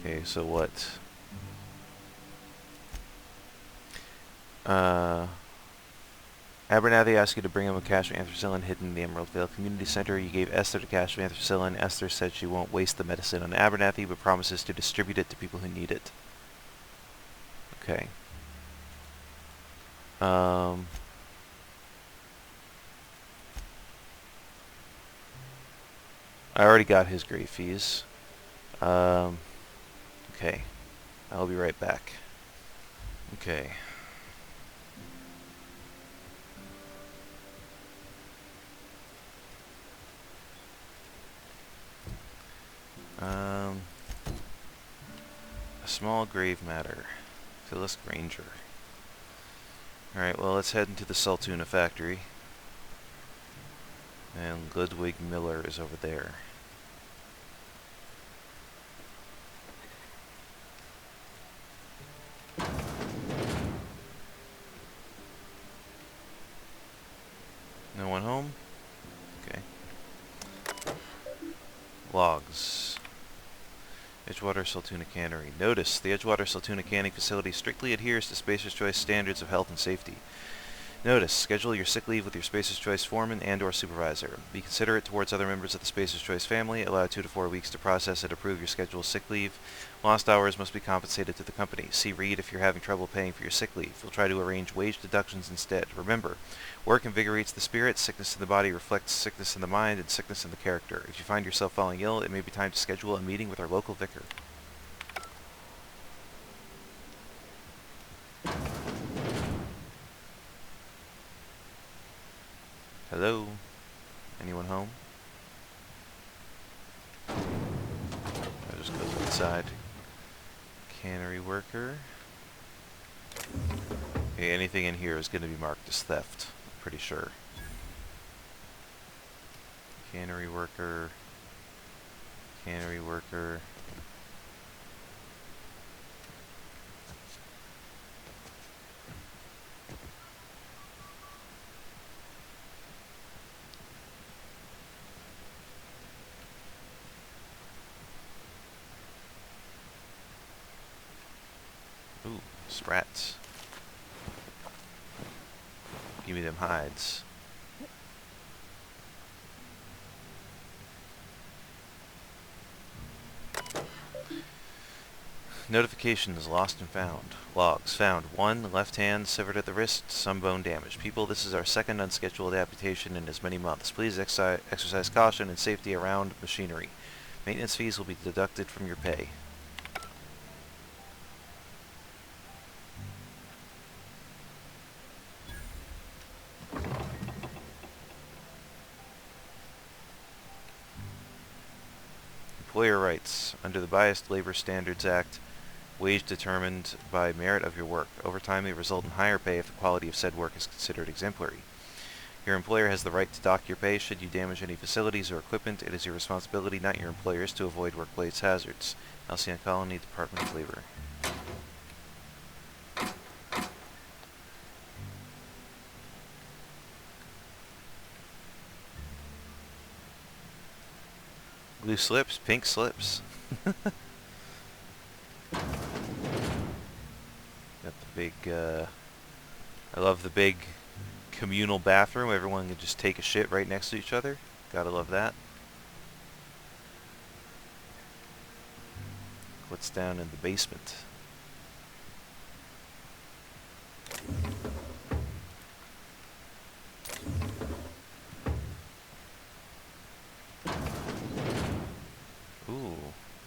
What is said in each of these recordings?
Okay, so what? Abernathy asked you to bring him a cache of anthracillin hidden in the Emerald Vale Community Center. You gave Esther the cache of anthracillin. Esther said she won't waste the medicine on Abernathy, but promises to distribute it to people who need it. Okay. I already got his grave fees. Okay. I'll be right back. Okay. A small grave matter. Phyllis Granger. Alright, well, let's head into the Saltuna factory. And Ludwig Miller is over there. No one home? Okay. Logs. Edgewater Saltuna Cannery. Notice, the Edgewater Saltuna Canning Facility strictly adheres to Spacer's Choice standards of health and safety. Notice, schedule your sick leave with your Spacer's Choice foreman and or supervisor. Be considerate towards other members of the Spacer's Choice family. Allow 2 to 4 weeks to process and approve your scheduled sick leave. Lost hours must be compensated to the company. See Reed if you're having trouble paying for your sick leave. We'll try to arrange wage deductions instead. Remember, work invigorates the spirit, sickness in the body reflects sickness in the mind, and sickness in the character. If you find yourself falling ill, it may be time to schedule a meeting with our local vicar. Hello? Anyone home? I'll just go inside. Cannery worker. Okay, anything in here is going to be marked as theft. Pretty sure. Cannery worker. Cannery worker. Ooh, sprats. Give me them hides. Notifications lost and found. Logs found. 1. Left hand severed at the wrist, some bone damage. People, this is our second unscheduled amputation in as many months. Please exercise caution and safety around machinery. Maintenance fees will be deducted from your pay. Employer rights. Under the Biased Labor Standards Act, wage determined by merit of your work. Overtime may result in higher pay if the quality of said work is considered exemplary. Your employer has the right to dock your pay should you damage any facilities or equipment. It is your responsibility, not your employer's, to avoid workplace hazards. Halcyon Colony, Department of Labor. Blue slips, pink slips. Got the big, I love the big communal bathroom. Everyone can just take a shit right next to each other. Gotta love that. What's down in the basement? Ooh,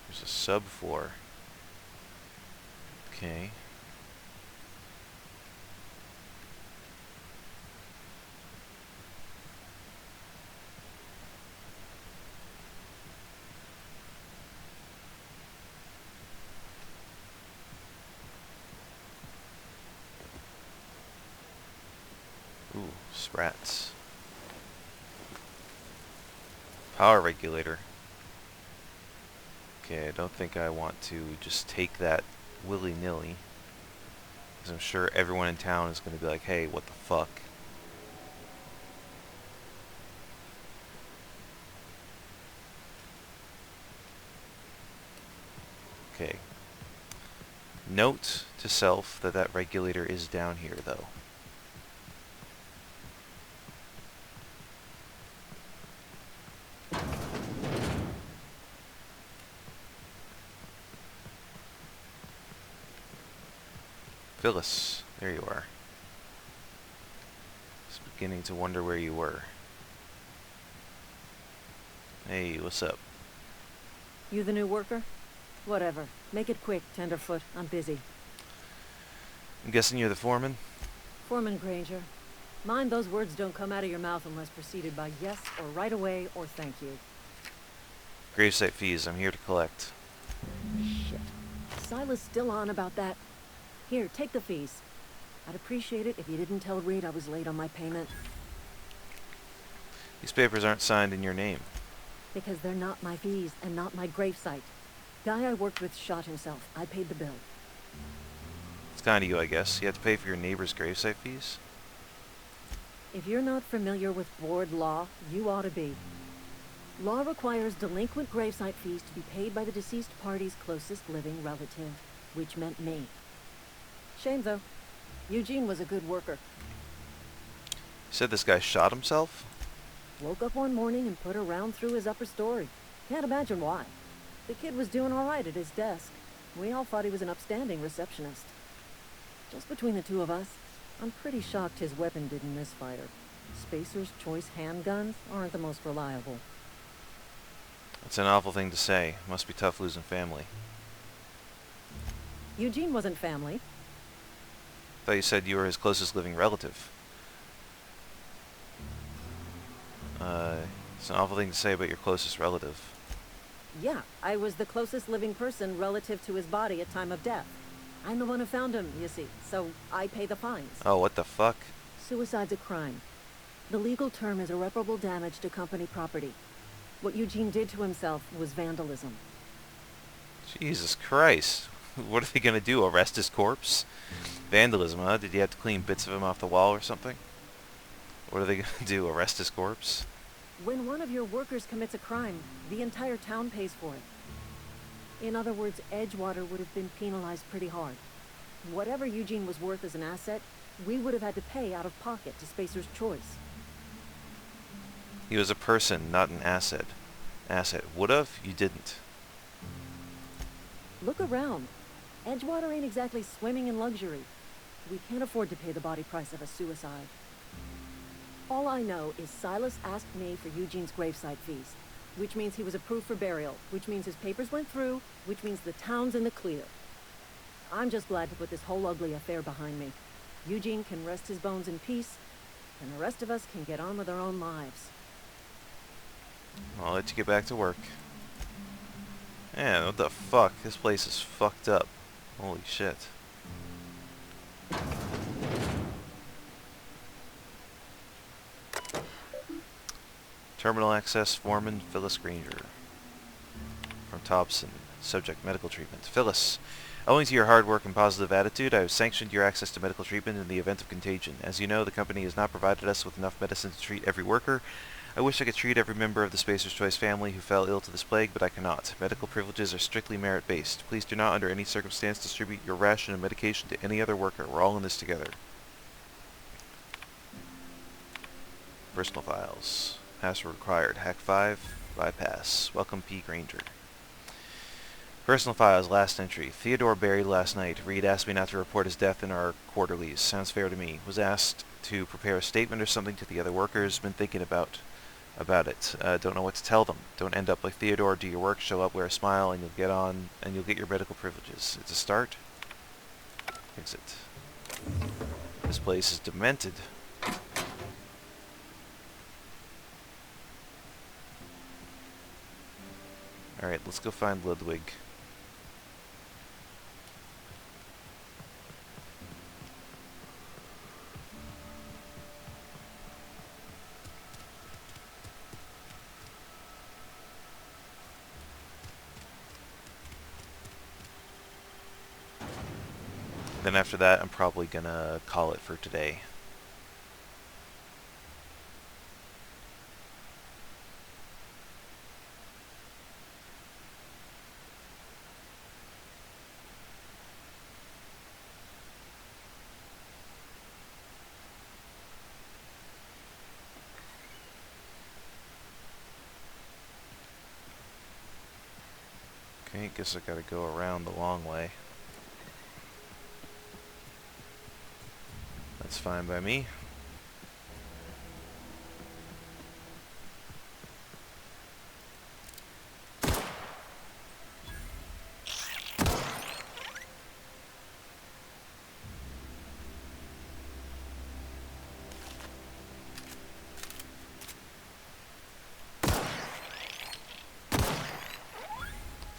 there's a subfloor. Okay. Ooh, sprats. Power regulator. Okay, I don't think I want to just take that willy-nilly, because I'm sure everyone in town is going to be like, hey, what the fuck? Okay. Note to self that that regulator is down here, though. Phyllis, there you are. Just beginning to wonder where you were. Hey, what's up? You the new worker? Whatever. Make it quick, tenderfoot. I'm busy. I'm guessing you're the foreman? Foreman Granger. Mind those words don't come out of your mouth unless preceded by yes or right away or thank you. Gravesite fees, I'm here to collect. Shit. Silas still on about that. Here, take the fees. I'd appreciate it if you didn't tell Reed I was late on my payment. These papers aren't signed in your name. Because they're not my fees and not my gravesite. Guy I worked with shot himself. I paid the bill. It's kind of you, I guess. You have to pay for your neighbor's gravesite fees? If you're not familiar with board law, you ought to be. Law requires delinquent gravesite fees to be paid by the deceased party's closest living relative, which meant me. Shame, though. Eugene was a good worker. You said this guy shot himself? Woke up one morning and put a round through his upper story. Can't imagine why. The kid was doing all right at his desk. We all thought he was an upstanding receptionist. Just between the two of us, I'm pretty shocked his weapon didn't misfire. Spacer's Choice handguns aren't the most reliable. That's an awful thing to say. Must be tough losing family. Eugene wasn't family. Thought you said you were his closest living relative. It's an awful thing to say about your closest relative. Yeah, I was the closest living person relative to his body at time of death. I'm the one who found him, you see, so I pay the fines. Oh, what the fuck? Suicide's a crime. The legal term is irreparable damage to company property. What Eugene did to himself was vandalism. Jesus Christ. What are they gonna do, arrest his corpse? Vandalism, huh? Did you have to clean bits of him off the wall or something? What are they gonna do, arrest his corpse? When one of your workers commits a crime, the entire town pays for it. In other words, Edgewater would have been penalized pretty hard. Whatever Eugene was worth as an asset, we would have had to pay out of pocket to Spacer's Choice. He was a person, not an asset. Asset would've? You didn't. Look around. Edgewater ain't exactly swimming in luxury. We can't afford to pay the body price of a suicide. All I know is Silas asked me for Eugene's gravesite fees, which means he was approved for burial, which means his papers went through, which means the town's in the clear. I'm just glad to put this whole ugly affair behind me. Eugene can rest his bones in peace, and the rest of us can get on with our own lives. I'll let you get back to work. Man, what the fuck? This place is fucked up. Holy shit. Terminal access, foreman Phyllis Granger. From Thompson. Subject, medical treatment. Phyllis, owing to your hard work and positive attitude, I have sanctioned your access to medical treatment in the event of contagion. As you know, the company has not provided us with enough medicine to treat every worker. I wish I could treat every member of the Spacer's Choice family who fell ill to this plague, but I cannot. Medical privileges are strictly merit-based. Please do not, under any circumstance, distribute your ration of medication to any other worker. We're all in this together. Personal files. Password required. Hack 5. Bypass. Welcome P. Granger. Personal files. Last entry. Theodore buried last night. Reed asked me not to report his death in our quarterlies. Sounds fair to me. Was asked to prepare a statement or something to the other workers. Been thinking about it. Don't know what to tell them. Don't end up like Theodore. Do your work. Show up. Wear a smile, and you'll get your medical privileges. It's a start. Exit. This place is demented. Alright, let's go find Ludwig. Then after that, I'm probably gonna call it for today. Okay, guess I gotta go around the long way. That's fine by me.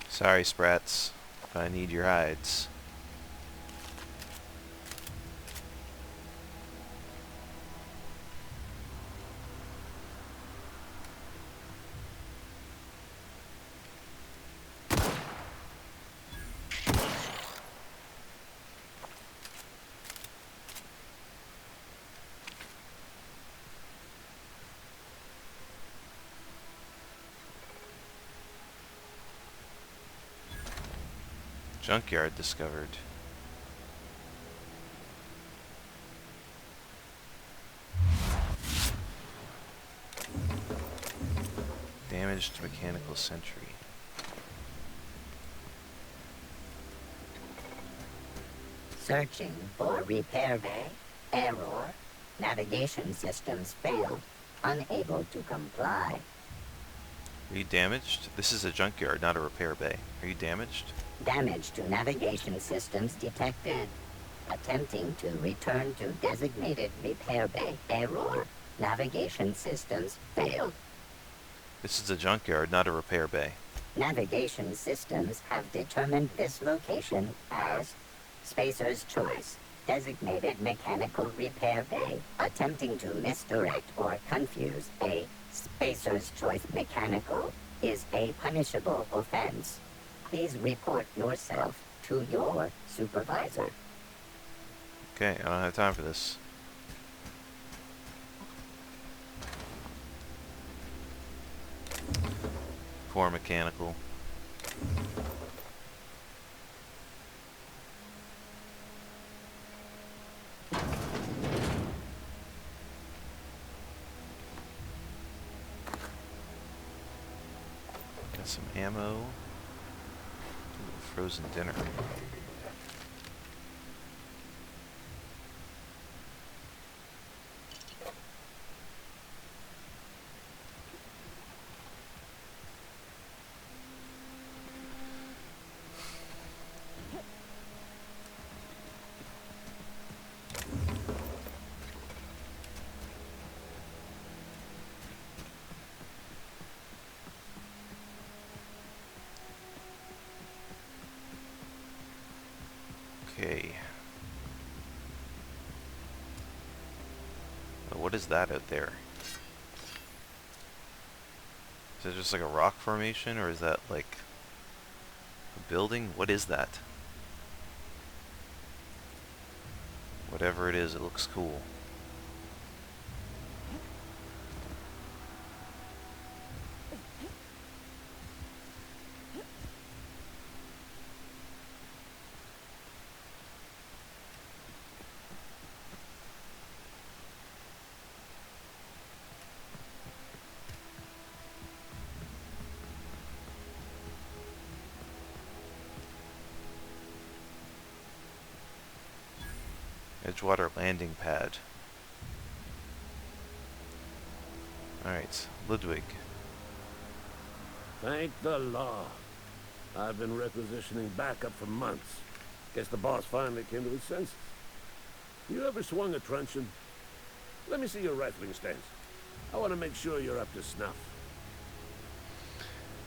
Sorry, Sprats, but I need your hides. Junkyard discovered. Damaged mechanical sentry. Searching for repair bay. Error. Navigation systems failed. Unable to comply. Are you damaged? This is a junkyard, not a repair bay. Are you damaged? Damage to navigation systems detected. Attempting to return to designated repair bay. Error. Navigation systems failed. This is a junkyard, not a repair bay. Navigation systems have determined this location as Spacer's Choice, designated mechanical repair bay. Attempting to misdirect or confuse a Spacer's Choice mechanical is a punishable offense. Please report yourself to your supervisor. Okay, I don't have time for this. Poor mechanical. Got some ammo. Ooh, frozen dinner. Okay. What is that out there? Is it just like a rock formation, or is that like a building? What is that? Whatever it is, it looks cool. Edgewater landing pad. Alright, Ludwig. Thank the law. I've been requisitioning backup for months. Guess the boss finally came to his senses. You ever swung a truncheon? Let me see your rifling stance. I want to make sure you're up to snuff.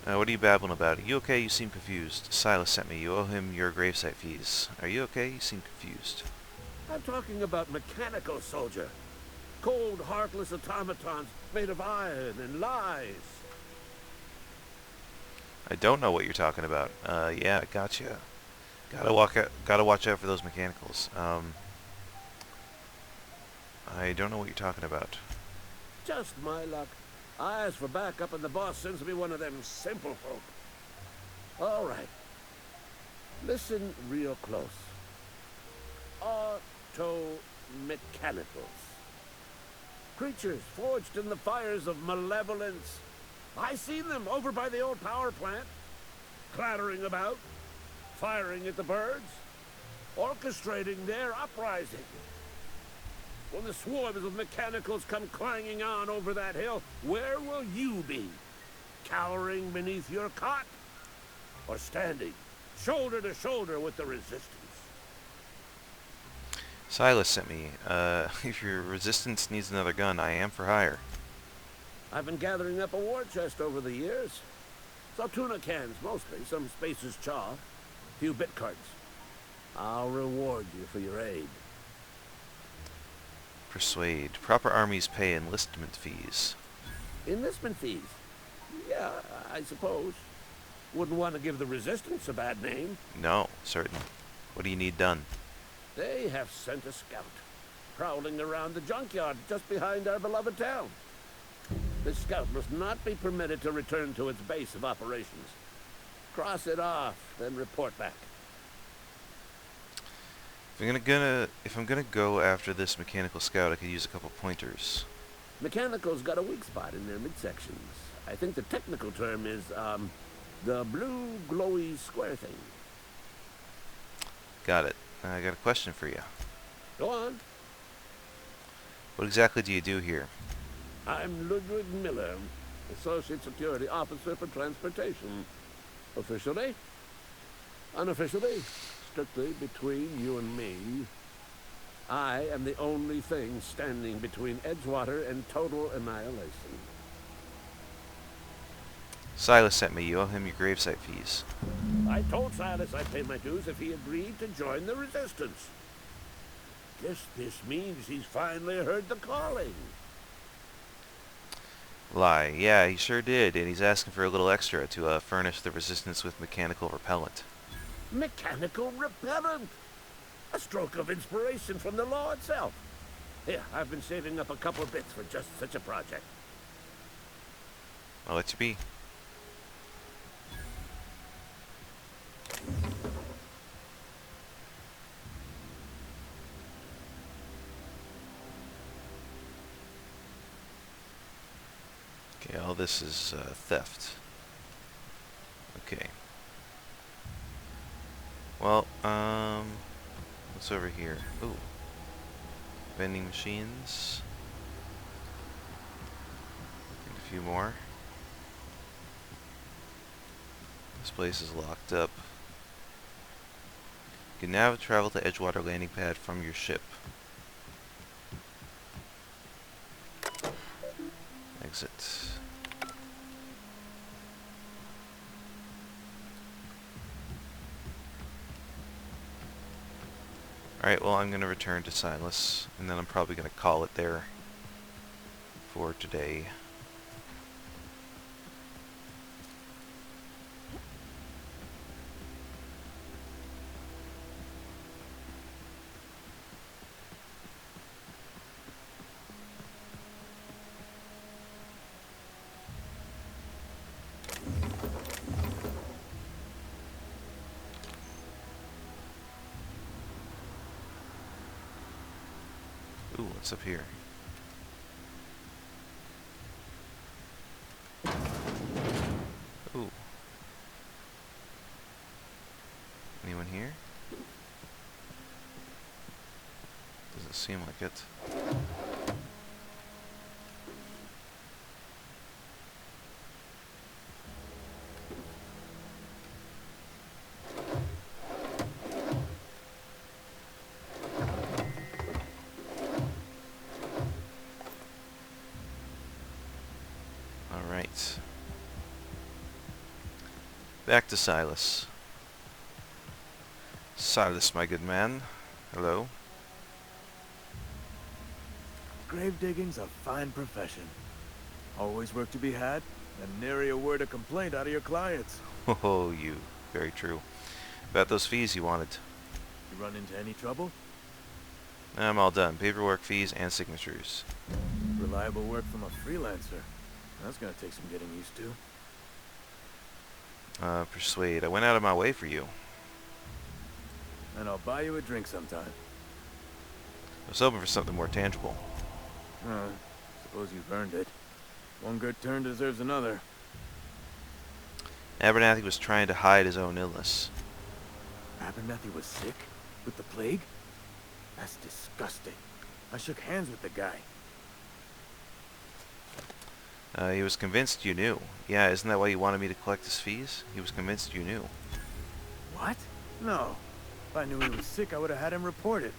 What are you babbling about? Are you okay? You seem confused. Silas sent me. You owe him your gravesite fees. Are you okay? You seem confused. I'm talking about mechanical, soldier. Cold, heartless automatons made of iron and lies. I don't know what you're talking about. Yeah, gotcha. Gotta watch out for those mechanicals. I don't know what you're talking about. Just my luck. I ask for backup and the boss sends me one of them simple folk. All right. Listen real close. Auto-mechanicals. Creatures forged in the fires of malevolence. I seen them over by the old power plant. clattering about, firing at the birds, orchestrating their uprising. When the swarms of mechanicals come clanging on over that hill, where will you be? Cowering beneath your cot? Or standing, shoulder to shoulder with the resistance? Silas sent me. If your resistance needs another gun, I am for hire. I've been gathering up a war chest over the years. Saltuna cans, mostly. Some Spacer's chaw. A few bit cards. I'll reward you for your aid. Persuade. Proper armies pay enlistment fees. Enlistment fees? Yeah, I suppose. Wouldn't want to give the resistance a bad name. No, certain. What do you need done? They have sent a scout, prowling around the junkyard just behind our beloved town. This scout must not be permitted to return to its base of operations. Cross it off, then report back. If I'm gonna go after this mechanical scout, I could use a couple pointers. Mechanical's got a weak spot in their midsections. I think the technical term is, the blue glowy square thing. Got it. I got a question for you. Go on. What exactly do you do here? I'm Ludwig Miller, Associate Security Officer for Transportation. Officially? Unofficially? Strictly between you and me. I am the only thing standing between Edgewater and total annihilation. Silas sent me. You owe him your gravesite fees. I told Silas I'd pay my dues if he agreed to join the resistance. Guess this means he's finally heard the calling. Lie. Yeah, he sure did, and he's asking for a little extra to furnish the resistance with mechanical repellent. Mechanical repellent! A stroke of inspiration from the law itself. Here, I've been saving up a couple bits for just such a project. I'll let you be. Okay, all this is theft. Okay. Well, what's over here? Ooh. Vending machines. And a few more. This place is locked up. You can now travel to Edgewater landing pad from your ship. Exit. Alright, well, I'm going to return to Silas, and then I'm probably going to call it there for today. Ooh, what's up here? Ooh. Anyone here? Doesn't seem like it. Alright. Back to Silas. Silas, my good man. Hello. Grave digging's a fine profession. Always work to be had, and nary a word of complaint out of your clients. Oh, you. Very true. About those fees you wanted. You run into any trouble? I'm all done. Paperwork, fees, and signatures. Reliable work from a freelancer. That's gonna take some getting used to. Persuade. I went out of my way for you. And I'll buy you a drink sometime. I was hoping for something more tangible. Suppose you've earned it. One good turn deserves another. Abernathy was trying to hide his own illness. Abernathy was sick? With the plague? That's disgusting. I shook hands with the guy. He was convinced you knew. Yeah, isn't that why you wanted me to collect his fees? He was convinced you knew. What? No. If I knew he was sick, I would have had him reported.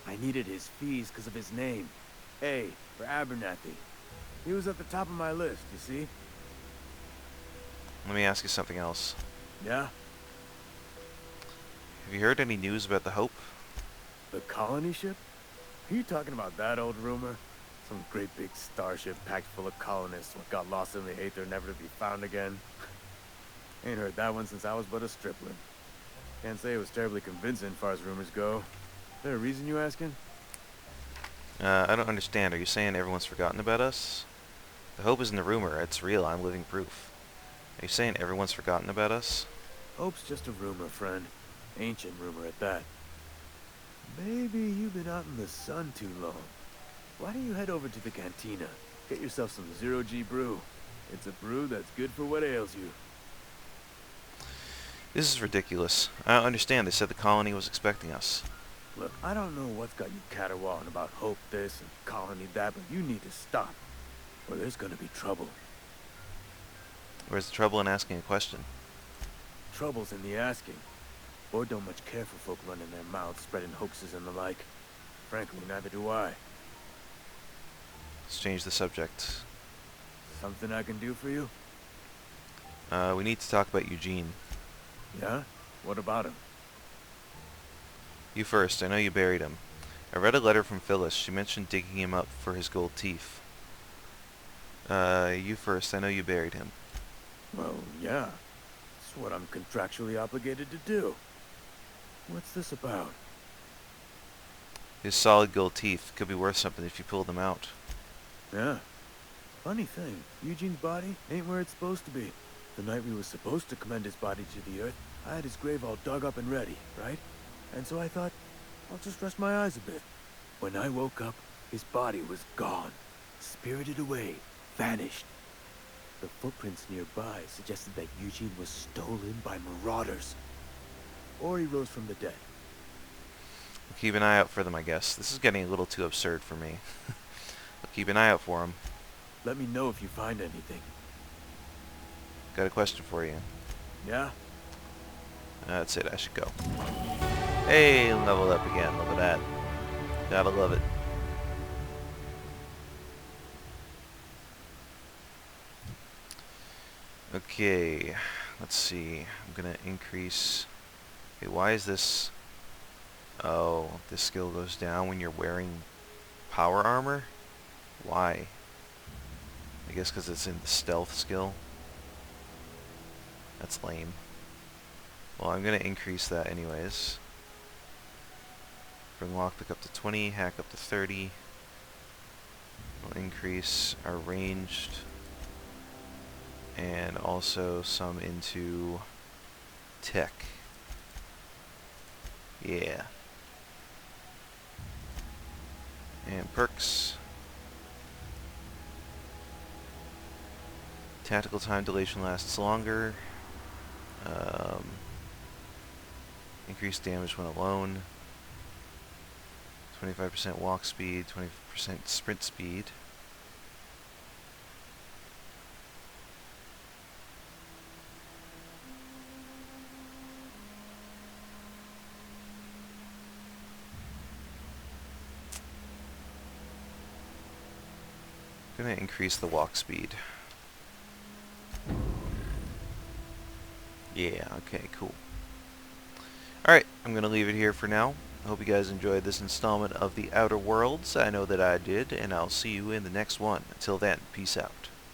I needed his fees because of his name. A for Abernathy. He was at the top of my list, you see? Let me ask you something else. Yeah? Have you heard any news about the Hope? The colony ship? Are you talking about that old rumor? Some great big starship packed full of colonists what got lost in the aether never to be found again? Ain't heard that one since I was but a stripling. Can't say it was terribly convincing as far as rumors go. Is there a reason you asking? I don't understand. Are you saying everyone's forgotten about us? The Hope isn't a rumor. It's real. I'm living proof. Are you saying everyone's forgotten about us? Hope's just a rumor, friend. Ancient rumor at that. Maybe you've been out in the sun too long. Why don't you head over to the cantina? Get yourself some zero-G brew. It's a brew that's good for what ails you. This is ridiculous. I don't understand. They said the colony was expecting us. Look, I don't know what's got you caterwauling about Hope this and colony that, but you need to stop, or there's gonna be trouble. Where's the trouble in asking a question? Trouble's in the asking. Board don't much care for folk running their mouths, spreading hoaxes and the like. Frankly, neither do I. Let's change the subject. Something I can do for you? We need to talk about Eugene. Yeah? What about him? You first. I know you buried him. I read a letter from Phyllis. She mentioned digging him up for his gold teeth. You first. I know you buried him. Well, yeah. It's what I'm contractually obligated to do. What's this about? His solid gold teeth could be worth something if you pulled them out. Yeah. Funny thing, Eugene's body ain't where it's supposed to be. The night we were supposed to commend his body to the earth, I had his grave all dug up and ready, right? And so I thought, I'll just rest my eyes a bit. When I woke up, his body was gone. Spirited away. Vanished. The footprints nearby suggested that Eugene was stolen by marauders. Or he rose from the dead. We'll keep an eye out for them, I guess. This is getting a little too absurd for me. We'll keep an eye out for him. Let me know if you find anything. Got a question for you. Yeah? That's it. I should go. Hey, leveled up again. Look at that. Gotta love it. Okay, let's see. I'm gonna increase. Okay, why is this? Oh, this skill goes down when you're wearing power armor? Why? I guess because it's in the stealth skill. That's lame. Well, I'm gonna increase that anyways. Bring lockpick up to 20, hack up to 30. We'll increase our ranged and also some into tech. Yeah. And perks. Tactical time dilation lasts longer. Increased damage when alone. 25% walk speed, 20% sprint speed. I'm gonna increase the walk speed. Yeah, okay, cool. Alright, I'm going to leave it here for now. I hope you guys enjoyed this installment of The Outer Worlds. I know that I did, and I'll see you in the next one. Until then, peace out.